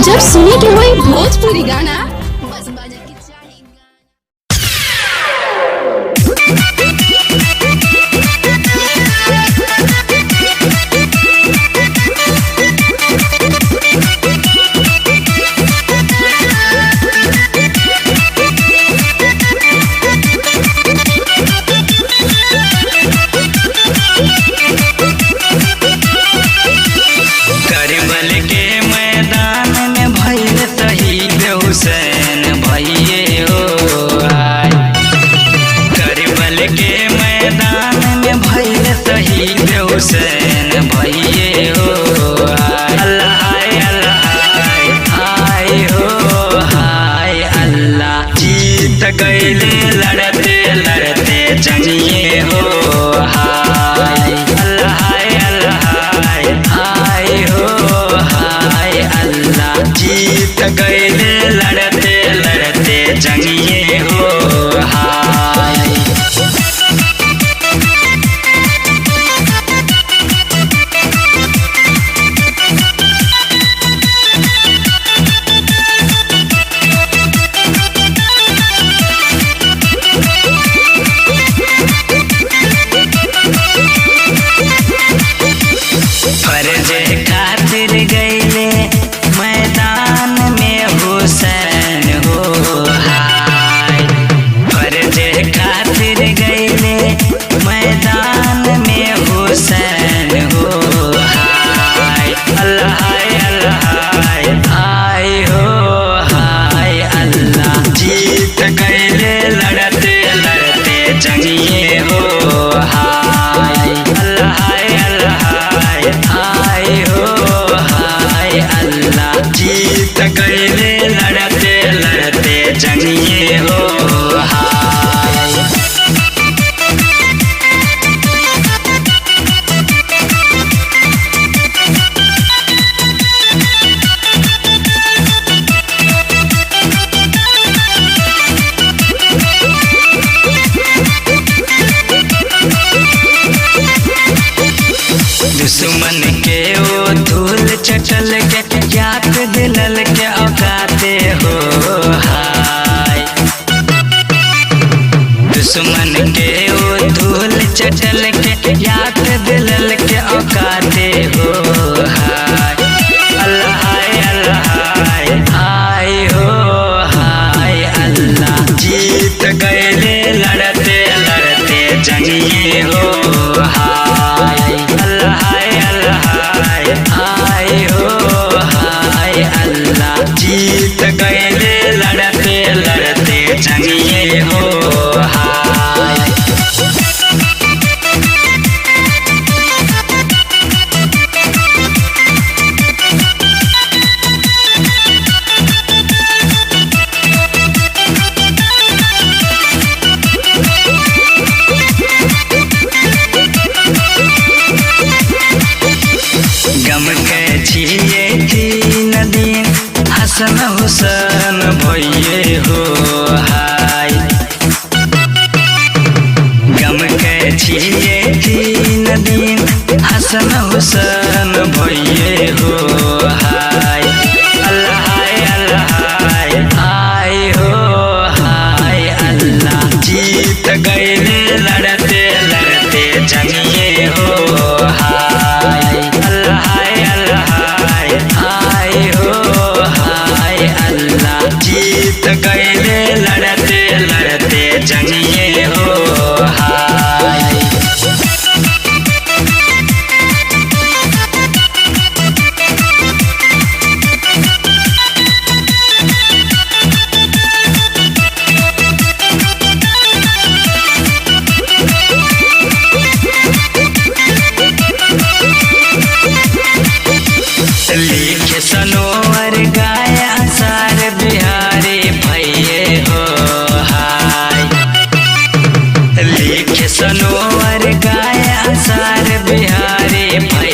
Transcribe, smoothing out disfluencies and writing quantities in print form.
जब सुने के होई भोजपुरी गाना बस बजे के चाही करबल के मैदान में भइल शहीद हुसैन भइये हो आय। करबल के मैदान में भइल शहीद हुसैन भइये हो आय। अल्लाह हाय हो हाय अल्लाह जीत गइले लड़ते लड़ते जंगिए हो हाय। अल्लाह हाय हो हाय अल्लाह जीत गइले लड़ते लड़ते जंगिए हो हाय। फर्ज खातिर गइले मैदान में हुसैन हो हाय। फर्ज खातिर गइले मैदान में हुसैन हो हाय। अल्लाह हाय हो हाय अल्लाह जीत गइले लड़ते लड़ते जंगिए हो हाय। अल्लाह हाय हो हाय अल्लाह जीत गइले लड़ते लड़ते जंगिए हो हाय। दुश्मन के वो धूल चटल के याद दिलल के औकाते हो हाय। दुश्मन के वो धूल चटल के याद दिलल के औकाते हो हाय। अल्लाह हाय हो हाय अल्लाह जीत गइले लड़ते लड़ते जंगिए हो हाय। अल्लाह हाय हो हाय अल्लाह जीत गइले लड़ते लड़ते जंगिए हो हाय। गम के छिए तीन दिन हसन हुसैन भइये हो हाय। गम के छिए तीन दिन हसन हुसैन भइये हो हाय। अल्लाह हाय हो हाय अल्लाह जीत गइले लड़ते लड़ते जंगिए हो हाय। अल्लाह हाय हो हाय अल्लाह जीत गइले लड़ते लड़ते जंगिए हो हाय। लिखे सनोवर गाय अंसार बिहारी भइये हो हाय। लिखे सनोवर गाय अंसार बिहारी भइये